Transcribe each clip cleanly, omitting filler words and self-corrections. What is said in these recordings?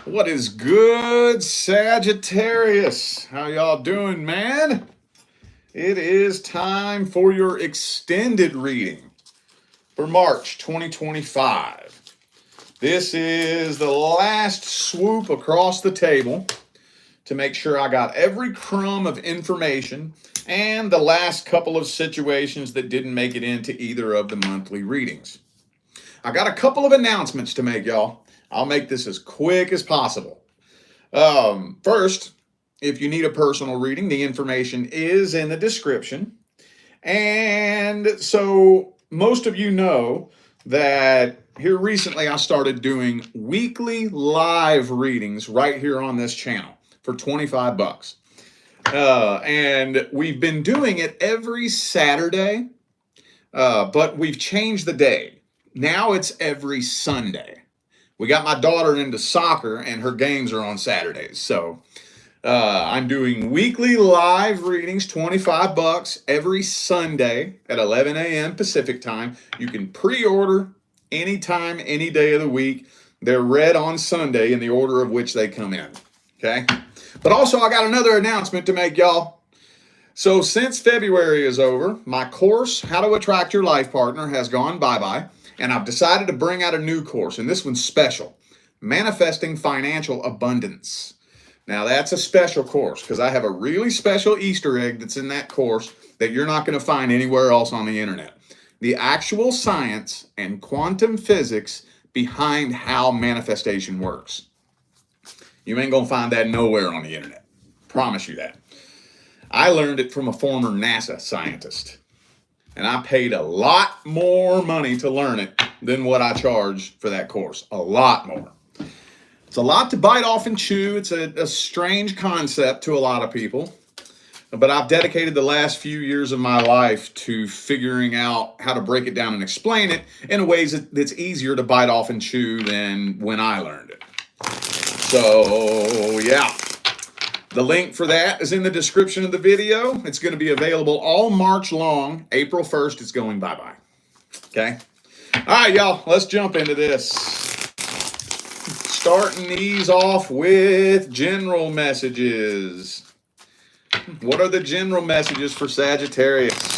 What is good, Sagittarius? How y'all doing, man? It is time for your extended reading for March 2025. This is the last swoop across the table to make sure I got every crumb of information and the last couple of situations that didn't make it into either of the monthly readings. I got a couple of announcements to make, y'all. I'll make this as quick as possible. First, if you need a personal reading, the information is in the description. And so most of you know that here recently I started doing weekly live readings right here on this channel for 25 bucks. And we've been doing it every Saturday, but we've changed the day. Now it's every Sunday. We got my daughter into soccer and her games are on Saturdays. So I'm doing weekly live readings, 25 bucks every Sunday at 11 a.m. Pacific time. You can pre-order anytime, any day of the week. They're read on Sunday in the order of which they come in. Okay. But also I got another announcement to make, y'all. So since February is over, my course, How to Attract Your Life Partner, has gone bye-bye. And I've decided to bring out a new course, and this one's special. Manifesting Financial Abundance. Now, that's a special course because I have a really special Easter egg that's in that course that you're not going to find anywhere else on the internet. The actual science and quantum physics behind how manifestation works. You ain't going to find that nowhere on the internet. Promise you that. I learned it from a former NASA scientist. And I paid a lot more money to learn it than what I charged for that course. A lot more. It's a lot to bite off and chew. It's a strange concept to a lot of people. But I've dedicated the last few years of my life to figuring out how to break it down and explain it in ways that's easier to bite off and chew than when I learned it. So, yeah. The link for that is in the description of the video. It's going to be available all March long. April 1st, it's going bye-bye. Okay? All right, y'all. Let's jump into this. Starting these off with general messages. What are the general messages for Sagittarius?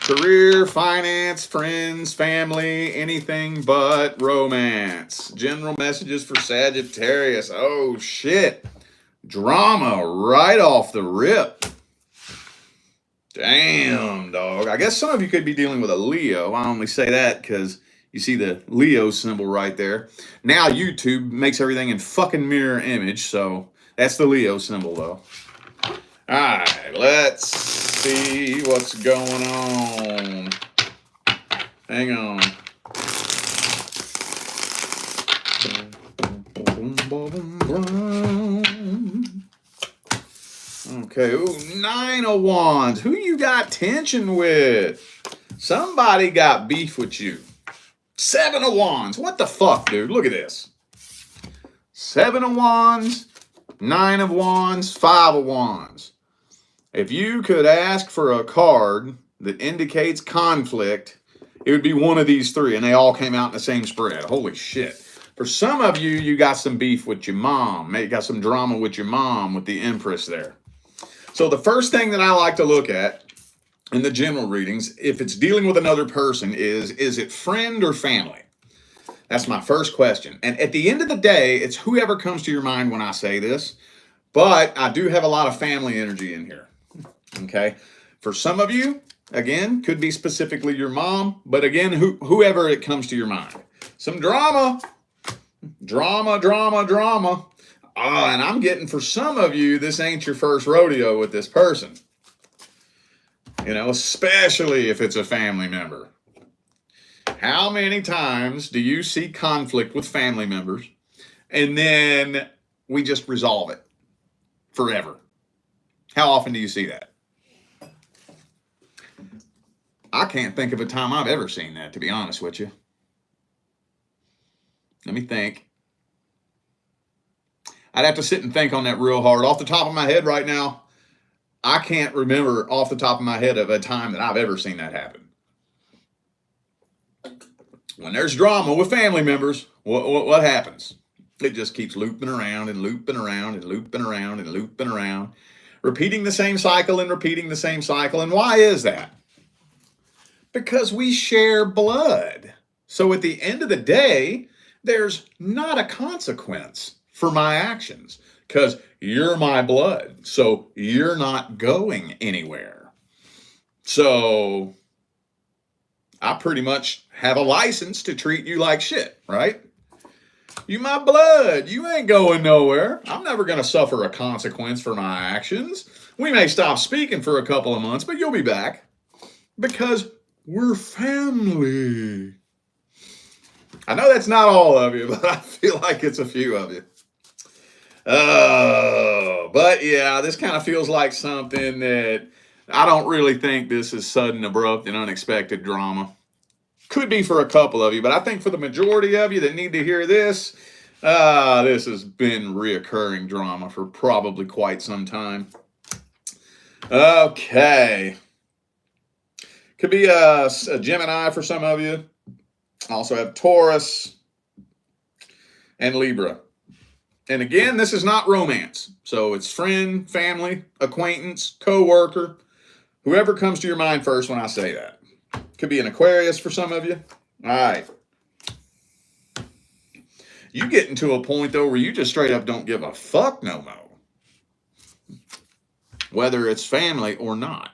Career, finance, friends, family, anything but romance. General messages for Sagittarius. Oh, shit. Drama right off the rip. Damn, dog. I guess some of you could be dealing with a Leo. I only say that because you see the Leo symbol right there. Now YouTube makes everything in fucking mirror image, so that's the Leo symbol, though. All right, let's see what's going on. Hang on. Okay, ooh, 9 of Wands. Who you got tension with? Somebody got beef with you. 7 of Wands. What the fuck, dude? Look at this. 7 of Wands, 9 of Wands, 5 of Wands. If you could ask for a card that indicates conflict, it would be one of these three, and they all came out in the same spread. Holy shit. For some of you, you got some beef with your mom. Maybe you got some drama with your mom with the Empress there. So the first thing that I like to look at in the general readings, if it's dealing with another person, is it friend or family? That's my first question. And at the end of the day, it's whoever comes to your mind when I say this. But I do have a lot of family energy in here. Okay. For some of you, again, could be specifically your mom, but again, whoever it comes to your mind. Some drama. Drama. And I'm getting, for some of you, this ain't your first rodeo with this person. You know, especially if it's a family member. How many times do you see conflict with family members and then we just resolve it forever? How often do you see that? I can't think of a time I've ever seen that, to be honest with you. Let me think. I'd have to sit and think on that real hard. Off the top of my head right now, I can't remember off the top of my head of a time that I've ever seen that happen. When there's drama with family members, what happens? It just keeps looping around and looping around and looping around and looping around, repeating the same cycle and repeating the same cycle. And why is that? Because we share blood. So at the end of the day, there's not a consequence for my actions because you're my blood. So you're not going anywhere. So I pretty much have a license to treat you like shit, right? You my blood. You ain't going nowhere. I'm never going to suffer a consequence for my actions. We may stop speaking for a couple of months, but you'll be back because we're family. I know that's not all of you, but I feel like it's a few of you. But yeah, this kind of feels like something that I don't really think this is sudden, abrupt, and unexpected drama. Could be for a couple of you, but I think for the majority of you that need to hear this, this has been reoccurring drama for probably quite some time. Okay. Could be a Gemini for some of you. Also have Taurus and Libra. And again, this is not romance. So it's friend, family, acquaintance, co-worker, whoever comes to your mind first when I say that. Could be an Aquarius for some of you. All right. You getting to a point, though, where you just straight up don't give a fuck no more. Whether it's family or not.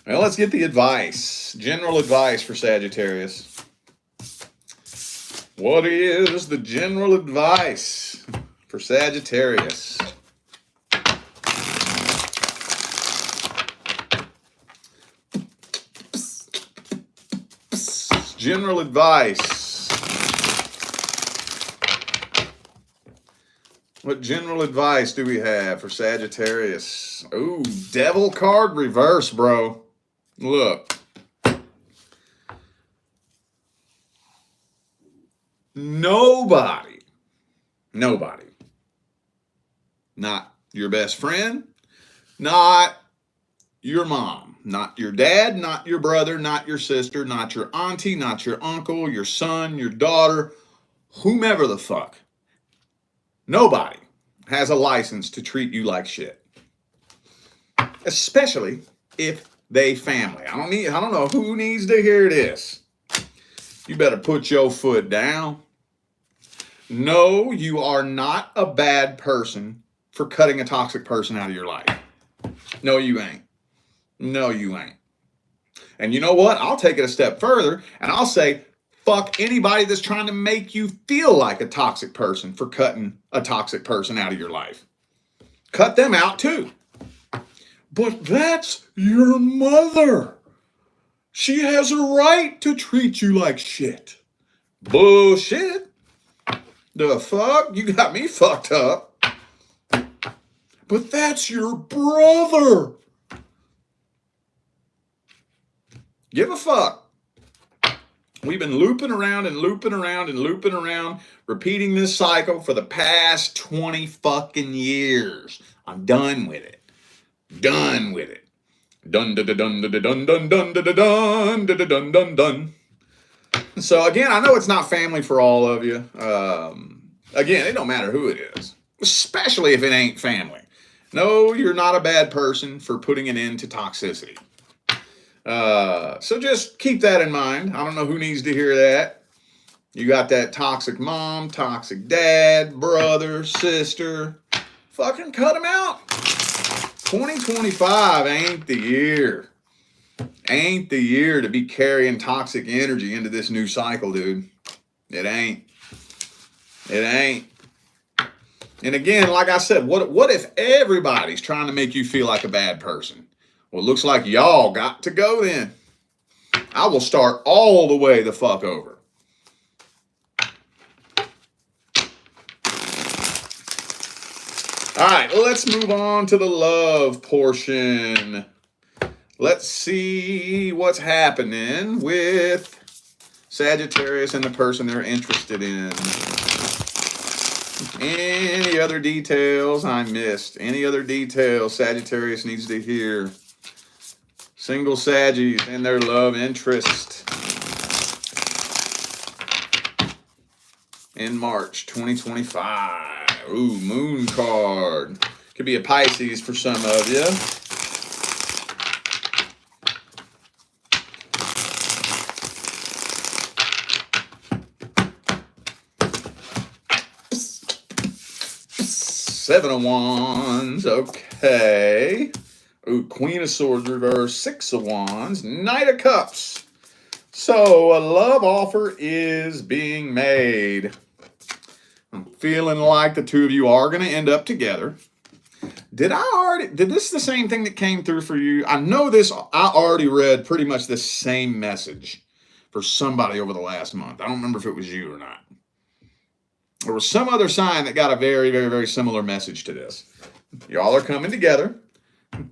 Well, let's get the advice. General advice for Sagittarius. What is the general advice for Sagittarius? General advice. What general advice do we have for Sagittarius? Ooh, Devil card reverse, bro. Look. Nobody, not your best friend, not your mom, not your dad, not your brother, not your sister, not your auntie, not your uncle, your son, your daughter, whomever the fuck. Nobody has a license to treat you like shit. Especially if they family. I don't know who needs to hear this. You better put your foot down. No, you are not a bad person for cutting a toxic person out of your life. No, you ain't. No, you ain't. And you know what? I'll take it a step further and I'll say, fuck anybody that's trying to make you feel like a toxic person for cutting a toxic person out of your life. Cut them out too. But that's your mother. She has a right to treat you like shit. Bullshit. The fuck? You got me fucked up. But that's your brother. Give a fuck. We've been looping around and looping around and looping around, repeating this cycle for the past 20 fucking years. I'm done with it. Done with it. Dun dun dun dun dun dun dun dun dun dun dun dun dun. So again, I know it's not family for all of you. Again, it don't matter who it is, especially if it ain't family. No, you're not a bad person for putting an end to toxicity. So just keep that in mind. I don't know who needs to hear that. You got that toxic mom, toxic dad, brother, sister. Fucking cut them out. 2025 ain't the year. Ain't the year to be carrying toxic energy into this new cycle, dude. It ain't. It ain't. And again, like I said, what if everybody's trying to make you feel like a bad person? Well, it looks like y'all got to go then. I will start all the way the fuck over. All right, let's move on to the love portion. Let's see what's happening with Sagittarius and the person they're interested in. Any other details I missed? Any other details Sagittarius needs to hear? Single Saggies and their love interest in March 2025. Ooh, moon card. Could be a Pisces for some of you. Seven of Wands. Okay. Ooh, Queen of Swords reverse. Six of Wands. Knight of Cups. So a love offer is being made. I'm feeling like the two of you are going to end up together. Did this the same thing that came through for you? I know this, I already read pretty much the same message for somebody over the last month. I don't remember if it was you or not. There was some other sign that got a very, very, very similar message to this. Y'all are coming together.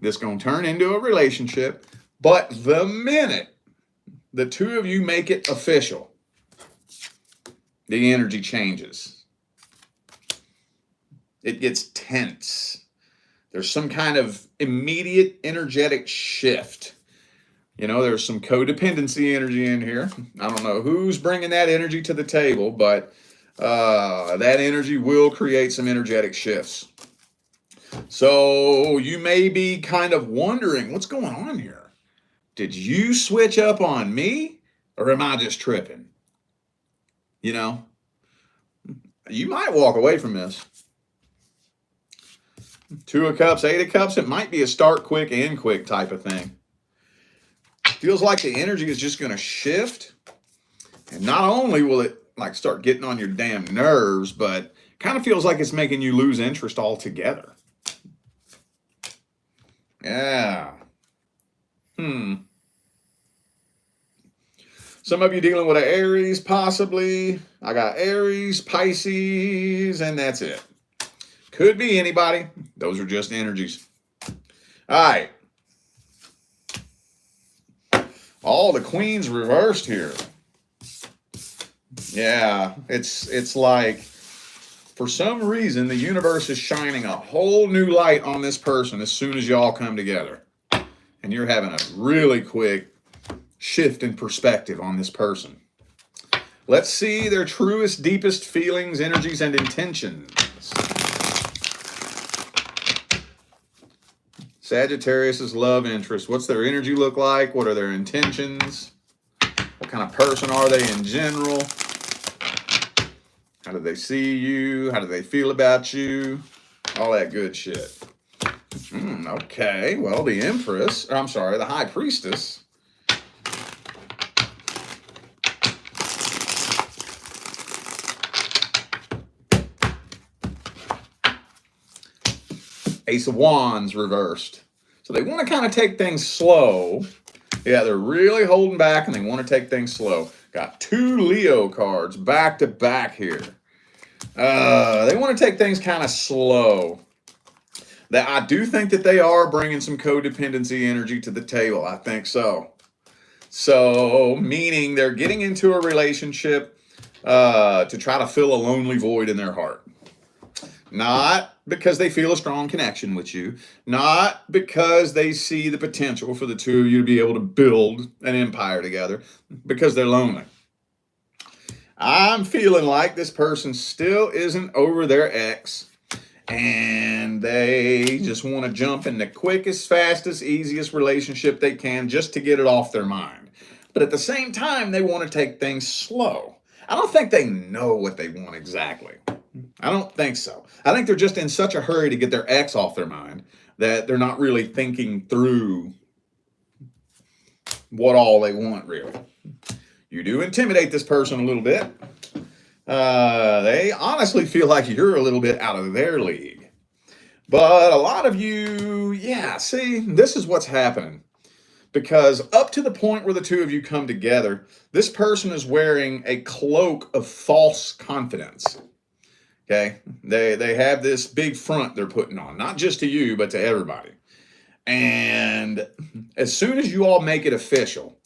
This is going to turn into a relationship. But the minute the two of you make it official, the energy changes. It gets tense. There's some kind of immediate energetic shift. You know, there's some codependency energy in here. I don't know who's bringing that energy to the table, but that energy will create some energetic shifts. So you may be kind of wondering, what's going on here? Did you switch up on me, or am I just tripping? You know, you might walk away from this. Two of Cups, Eight of Cups, it might be a start quick, end quick type of thing. Feels like the energy is just going to shift. And not only will it like start getting on your damn nerves, but kind of feels like it's making you lose interest altogether. Yeah. Some of you dealing with an Aries, possibly. I got Aries, Pisces, and that's it. Could be anybody. Those are just energies. All right. All the queens reversed here. Yeah, it's like, for some reason, the universe is shining a whole new light on this person as soon as y'all come together. And you're having a really quick shift in perspective on this person. Let's see their truest, deepest feelings, energies, and intentions. Sagittarius' love interest. What's their energy look like? What are their intentions? What kind of person are they in general? How do they see you? How do they feel about you? All that good shit. Okay, well, the Empress, or I'm sorry, the High Priestess. Ace of Wands reversed. So they want to kind of take things slow. Yeah, they're really holding back and they want to take things slow. Got two Leo cards back to back here. They want to take things kind of slow. That I do think that they are bringing some codependency energy to the table. I think so. So, meaning they're getting into a relationship to try to fill a lonely void in their heart. Not because they feel a strong connection with you. Not because they see the potential for the two of you to be able to build an empire together. Because they're lonely. I'm feeling like this person still isn't over their ex. And they just want to jump in the quickest, fastest, easiest relationship they can just to get it off their mind. But at the same time, they want to take things slow. I don't think they know what they want exactly. I don't think so. I think they're just in such a hurry to get their ex off their mind that they're not really thinking through what all they want, really. You do intimidate this person a little bit. They honestly feel like you're a little bit out of their league. But a lot of you, yeah, see, this is what's happening. Because up to the point where the two of you come together, this person is wearing a cloak of false confidence. Okay? They have this big front they're putting on, not just to you, but to everybody. And as soon as you all make it official,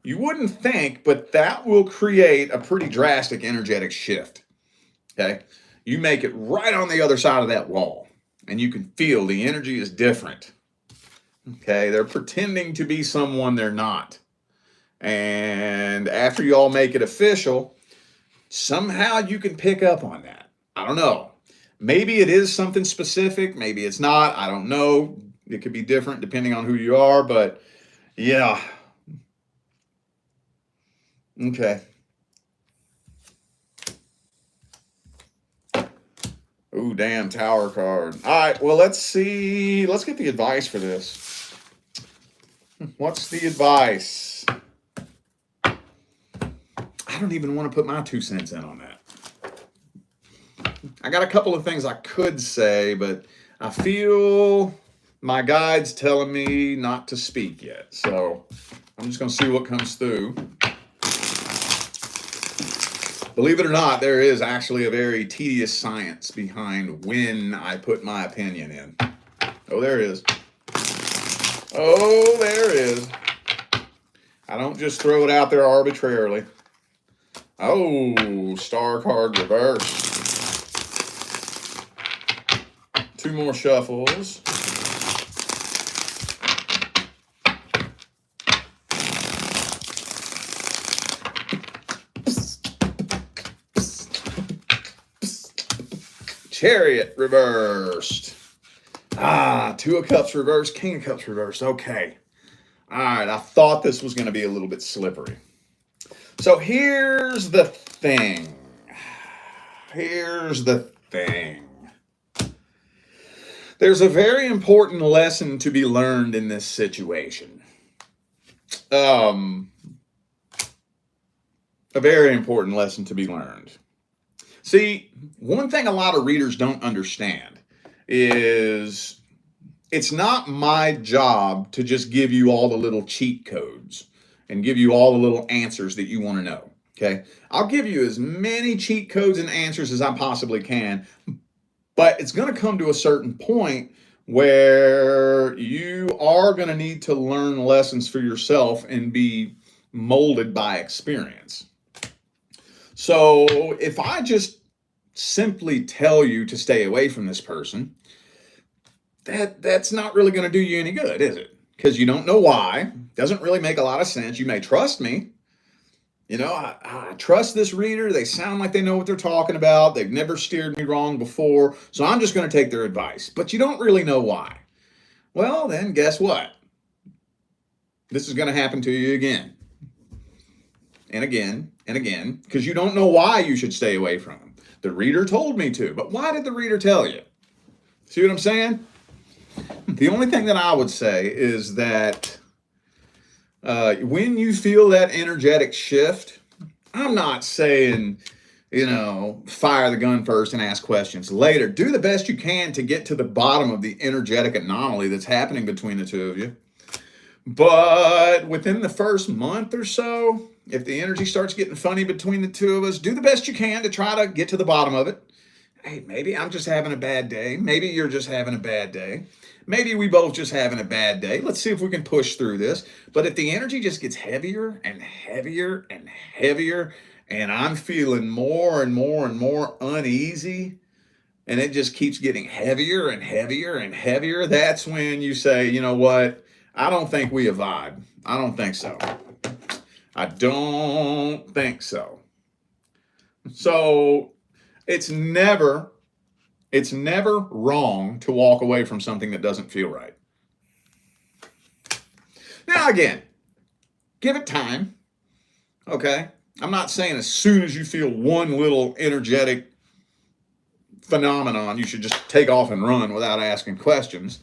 you wouldn't think, but that will create a pretty drastic energetic shift. Okay? You make it right on the other side of that wall, and you can feel the energy is different. Okay, they're pretending to be someone they're not. And after you all make it official, somehow you can pick up on that. I don't know. Maybe it is something specific. Maybe it's not. I don't know. It could be different depending on who you are. But yeah. Okay. Ooh, damn, Tower card. All right, well, let's see. Let's get the advice for this. What's the advice? I don't even want to put my 2 cents in on that. I got a couple of things I could say, but I feel my guide's telling me not to speak yet. So I'm just going to see what comes through. Believe it or not, there is actually a very tedious science behind when I put my opinion in. Oh, there it is. Oh, there it is. I don't just throw it out there arbitrarily. Oh, star card reverse. 2 more shuffles. Chariot reversed. 2 of Cups reversed, King of Cups reversed. Okay. All right, I thought this was going to be a little bit slippery. So here's the thing. Here's the thing. There's a very important lesson to be learned in this situation. A very important lesson to be learned. See, one thing a lot of readers don't understand is it's not my job to just give you all the little cheat codes and give you all the little answers that you want to know. Okay. I'll give you as many cheat codes and answers as I possibly can, but it's going to come to a certain point where you are going to need to learn lessons for yourself and be molded by experience. So if I just simply tell you to stay away from this person, that's not really going to do you any good, is it? Because you don't know why. Doesn't really make a lot of sense. You may trust me. You know, I trust this reader. They sound like they know what they're talking about. They've never steered me wrong before. So I'm just going to take their advice. But you don't really know why. Well, then guess what? This is going to happen to you again. And again, and again, because you don't know why you should stay away from them. The reader told me to, but why did the reader tell you? See what I'm saying? The only thing that I would say is that when you feel that energetic shift, I'm not saying, fire the gun first and ask questions later. Do the best you can to get to the bottom of the energetic anomaly that's happening between the two of you. But within the first month or so, if the energy starts getting funny between the two of us, do the best you can to try to get to the bottom of it. Hey, maybe I'm just having a bad day. Maybe you're just having a bad day. Maybe we both just having a bad day. Let's see if we can push through this. But if the energy just gets heavier and heavier and heavier, and I'm feeling more and more and more uneasy, and it just keeps getting heavier and heavier and heavier, that's when you say, you know what? I don't think we have vibe. I don't think so. I don't think so. So it's never wrong to walk away from something that doesn't feel right. Now, again, give it time. Okay? I'm not saying as soon as you feel one little energetic phenomenon, you should just take off and run without asking questions.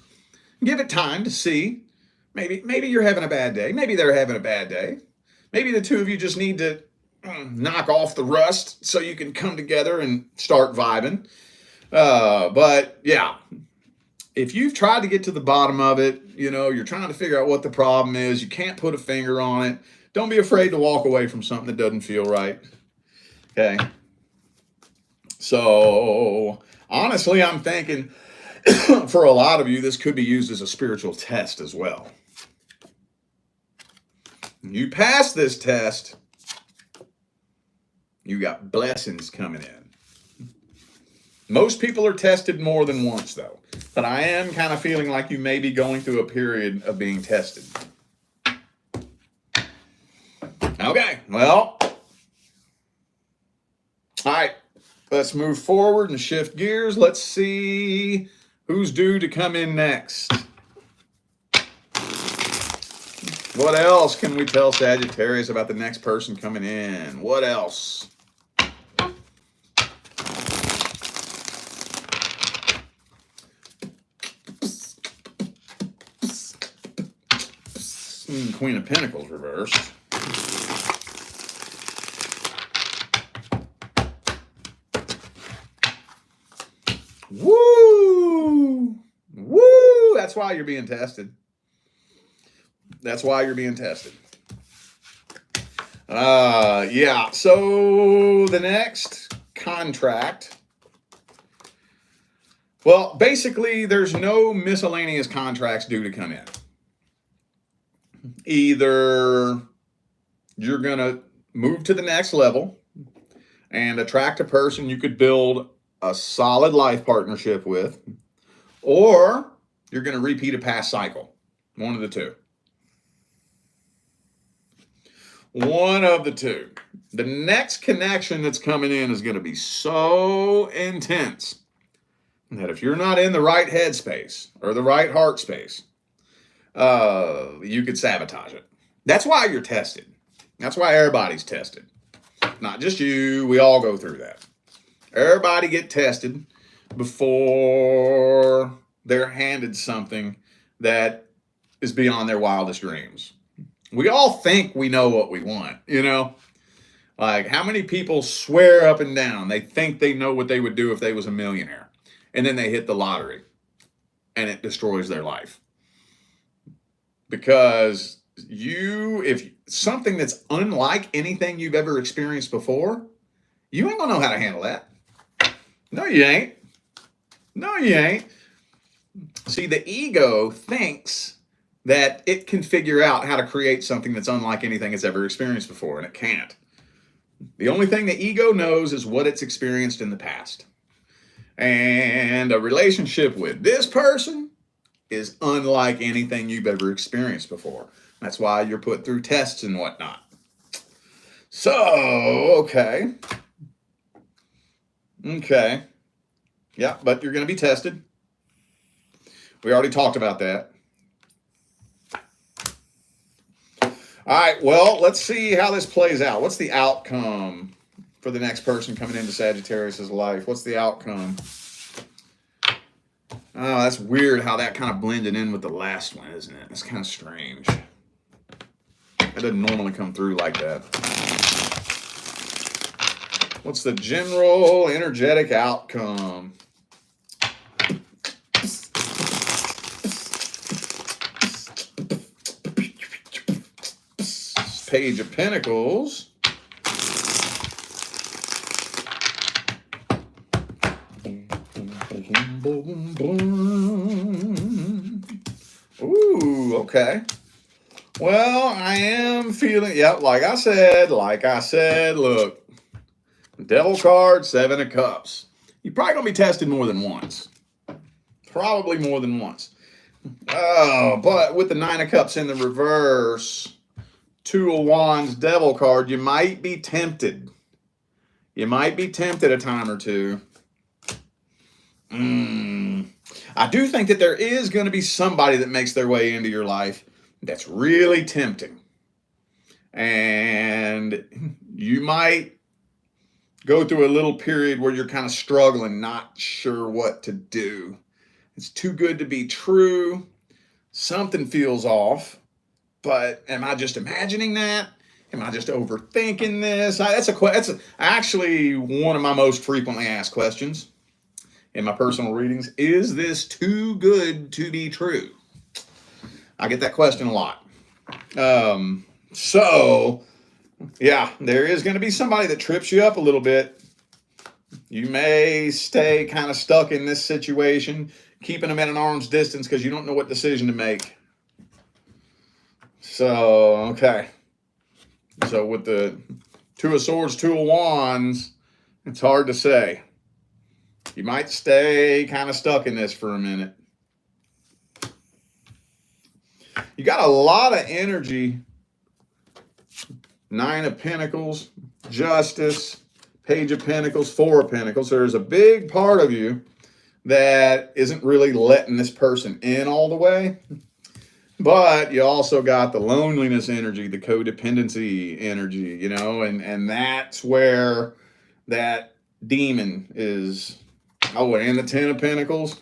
Give it time to see. Maybe you're having a bad day. Maybe they're having a bad day. Maybe the two of you just need to knock off the rust so you can come together and start vibing. But yeah, if you've tried to get to the bottom of it, you're trying to figure out what the problem is, you can't put a finger on it, don't be afraid to walk away from something that doesn't feel right. Okay. So honestly, I'm thinking for a lot of you, this could be used as a spiritual test as well. You pass this test, you got blessings coming in. Most people are tested more than once, though. But I am kind of feeling like you may be going through a period of being tested. Okay, well, all right, let's move forward and shift gears. Let's see who's due to come in next. What else can we tell Sagittarius about the next person coming in? What else? Queen of Pentacles reversed. Woo! Woo! That's why you're being tested. That's why you're being tested. Yeah. So the next contract. Well, basically, there's no miscellaneous contracts due to come in. Either you're going to move to the next level and attract a person you could build a solid life partnership with, or you're going to repeat a past cycle. One of the two. One of the two. The next connection that's coming in is going to be so intense that if you're not in the right headspace or the right heart space, you could sabotage it. That's why you're tested. That's why everybody's tested. Not just you. We all go through that. Everybody get tested before they're handed something that is beyond their wildest dreams. We all think we know what we want, you know? Like, how many people swear up and down they think they know what they would do if they was a millionaire, and then they hit the lottery and it destroys their life? Because if something that's unlike anything you've ever experienced before, you ain't gonna know how to handle that. No, you ain't. No, you ain't. See, the ego thinks that it can figure out how to create something that's unlike anything it's ever experienced before, and it can't. The only thing the ego knows is what it's experienced in the past. And a relationship with this person is unlike anything you've ever experienced before. That's why you're put through tests and whatnot. So, okay. Okay. Yeah, but you're going to be tested. We already talked about that. All right, well, let's see how this plays out. What's the outcome for the next person coming into Sagittarius' life? What's the outcome? Oh, that's weird how that kind of blended in with the last one, isn't it? It's kind of strange. It doesn't normally come through like that. What's the general energetic outcome? Page of Pentacles. Ooh, okay. Well, I am feeling, yeah, like I said, look, Devil card, 7 of Cups. You're probably going to be tested more than once. Probably more than once. Oh, but with the 9 of Cups in the reverse, 2 of Wands, Devil card, you might be tempted. You might be tempted a time or two. I do think that there is going to be somebody that makes their way into your life that's really tempting. And you might go through a little period where you're kind of struggling, not sure what to do. It's too good to be true. Something feels off. But am I just imagining that? Am I just overthinking this? That's actually one of my most frequently asked questions in my personal readings. Is this too good to be true? I get that question a lot. So, yeah, there is going to be somebody that trips you up a little bit. You may stay kind of stuck in this situation, keeping them at an arm's distance because you don't know what decision to make. So, okay. So with the 2 of Swords, 2 of Wands, it's hard to say. You might stay kind of stuck in this for a minute. You got a lot of energy. Nine of Pentacles, Justice, Page of Pentacles, Four of Pentacles. There's a big part of you that isn't really letting this person in all the way. But you also got the loneliness energy, the codependency energy, you know, and that's where that demon is. Oh, and the Ten of Pentacles,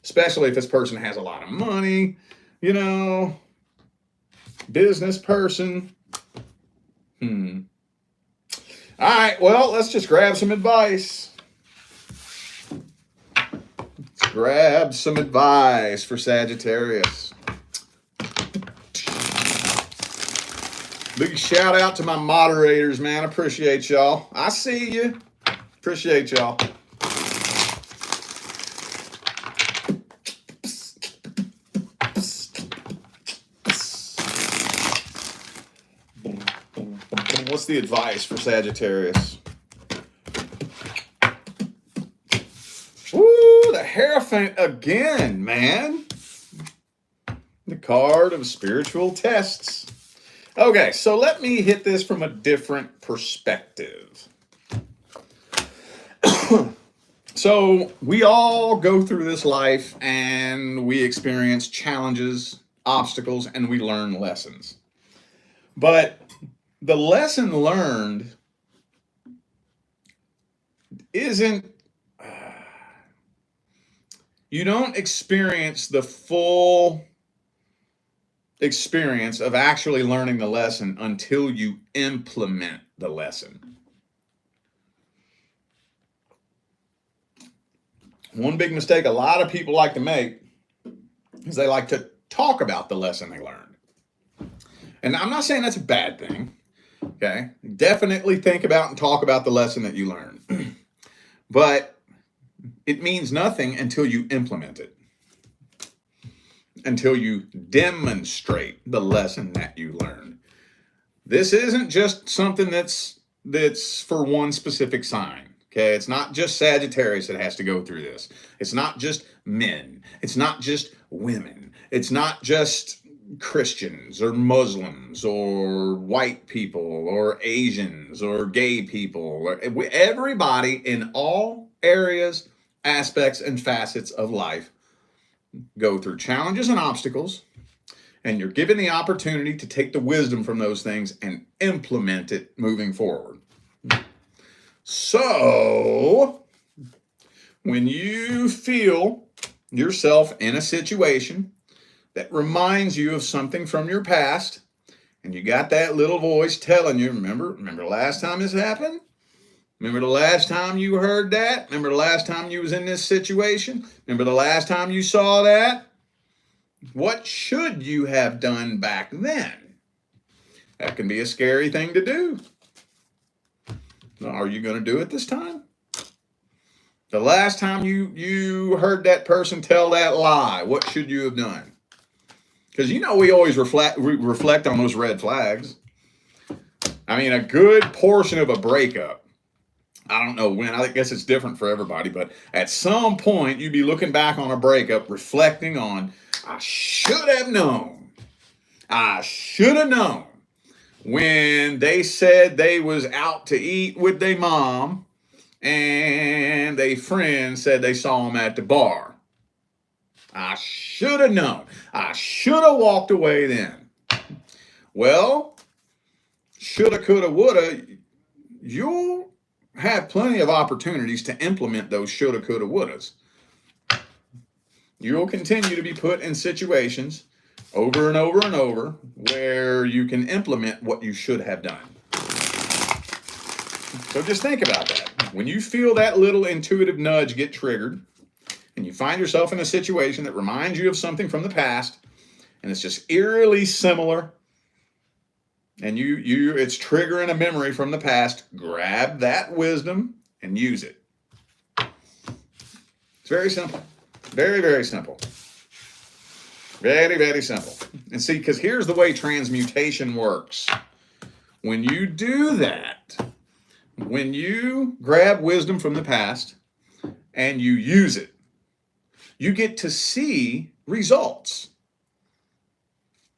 especially if this person has a lot of money, you know, business person. All right, well, let's just grab some advice. Let's grab some advice for Sagittarius. Big shout out to my moderators, man. Appreciate y'all. I see you. Appreciate y'all. What's the advice for Sagittarius? Woo, the Hierophant again, man. The card of spiritual tests. Okay, so let me hit this from a different perspective. So we all go through this life and we experience challenges, obstacles, and we learn lessons. But the lesson learned isn't, you don't experience the full experience of actually learning the lesson until you implement the lesson. One big mistake a lot of people like to make is they like to talk about the lesson they learned. And I'm not saying that's a bad thing. Okay, definitely think about and talk about the lesson that you learned. But it means nothing until you implement it. Until you demonstrate the lesson that you learned. This isn't just something that's for one specific sign. Okay, it's not just Sagittarius that has to go through this. It's not just men. It's not just women. It's not just Christians or Muslims or white people or Asians or gay people. Or everybody in all areas, aspects, and facets of life go through challenges and obstacles, and you're given the opportunity to take the wisdom from those things and implement it moving forward. So, when you feel yourself in a situation that reminds you of something from your past, and you got that little voice telling you, remember the last time this happened? Remember the last time you heard that? Remember the last time you was in this situation? Remember the last time you saw that? What should you have done back then? That can be a scary thing to do. Are you going to do it this time? The last time you heard that person tell that lie, what should you have done? Because you know we always reflect on those red flags. I mean, a good portion of a breakup, I don't know when, I guess it's different for everybody, but at some point you'd be looking back on a breakup, reflecting on, I should have known. I should have known when they said they was out to eat with their mom and their friend said they saw them at the bar. I should have known. I should have walked away then. Well, shoulda, coulda, woulda, you'll have plenty of opportunities to implement those shoulda, coulda, wouldas. You'll continue to be put in situations over and over and over where you can implement what you should have done. So just think about that. When you feel that little intuitive nudge get triggered and you find yourself in a situation that reminds you of something from the past and it's just eerily similar and it's triggering a memory from the past, grab that wisdom and use it. It's very simple. Very, very simple. Very, very simple. And see, because here's the way transmutation works. When you do that, when you grab wisdom from the past and you use it, you get to see results.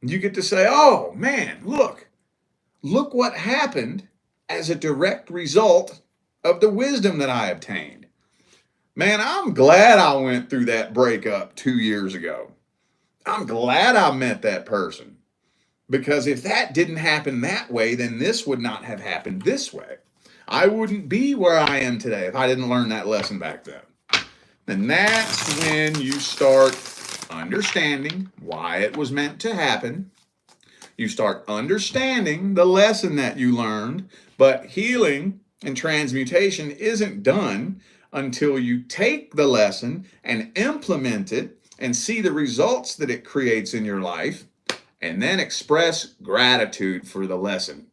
You get to say, oh man, look what happened as a direct result of the wisdom that I obtained. Man, I'm glad I went through that breakup 2 years ago. I'm glad I met that person. Because if that didn't happen that way, then this would not have happened this way. I wouldn't be where I am today if I didn't learn that lesson back then. And that's when you start understanding why it was meant to happen. You start understanding the lesson that you learned, but healing and transmutation isn't done until you take the lesson and implement it and see the results that it creates in your life, and then express gratitude for the lesson.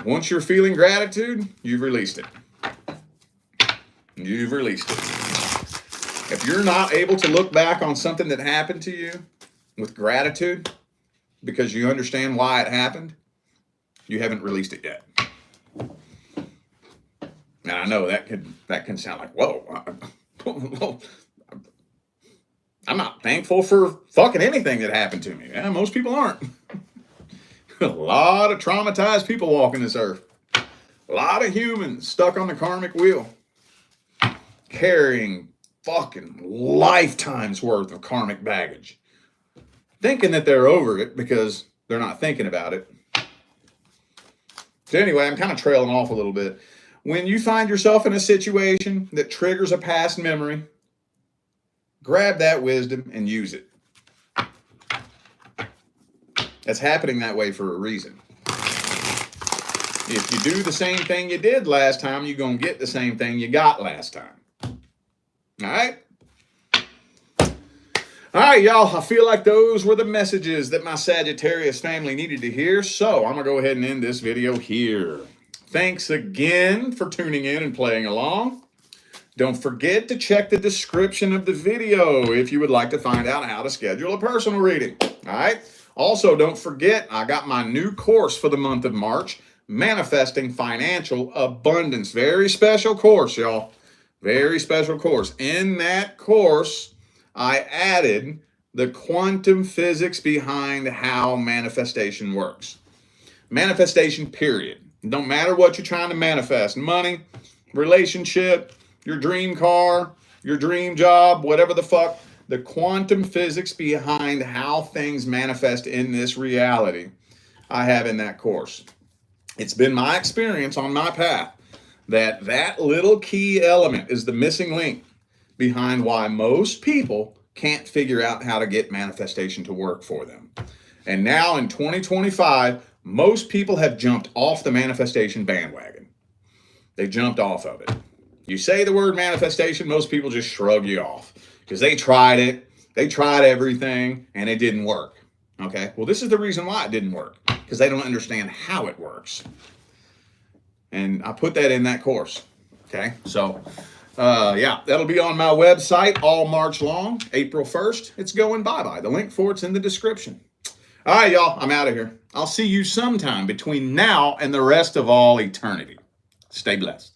Once you're feeling gratitude, you've released it. You've released it. If you're not able to look back on something that happened to you with gratitude because you understand why it happened, you haven't released it yet. And I know that can sound like, whoa, I'm not thankful for fucking anything that happened to me. Yeah, most people aren't. A lot of traumatized people walking this earth. A lot of humans stuck on the karmic wheel, carrying fucking lifetimes worth of karmic baggage, thinking that they're over it because they're not thinking about it. So anyway, I'm kind of trailing off a little bit. When you find yourself in a situation that triggers a past memory, grab that wisdom and use it. That's happening that way for a reason. If you do the same thing you did last time, you're going to get the same thing you got last time. All right? All right, y'all. I feel like those were the messages that my Sagittarius family needed to hear. So I'm going to go ahead and end this video here. Thanks again for tuning in and playing along. Don't forget to check the description of the video if you would like to find out how to schedule a personal reading. All right? Also, don't forget, I got my new course for the month of March, Manifesting Financial Abundance. Very special course, y'all. Very special course. In that course, I added the quantum physics behind how manifestation works. Manifestation, period. Don't matter what you're trying to manifest. Money, relationship, your dream car, your dream job, whatever the fuck. The quantum physics behind how things manifest in this reality, I have in that course. It's been my experience on my path that little key element is the missing link behind why most people can't figure out how to get manifestation to work for them. And now in 2025, most people have jumped off the manifestation bandwagon. They jumped off of it. You say the word manifestation, most people just shrug you off because they tried it. They tried everything and it didn't work. Okay. Well, this is the reason why it didn't work, because they don't understand how it works. And I put that in that course. Okay. So, yeah, that'll be on my website all March long, April 1st. It's going bye-bye. The link for it's in the description. All right, y'all, I'm out of here. I'll see you sometime between now and the rest of all eternity. Stay blessed.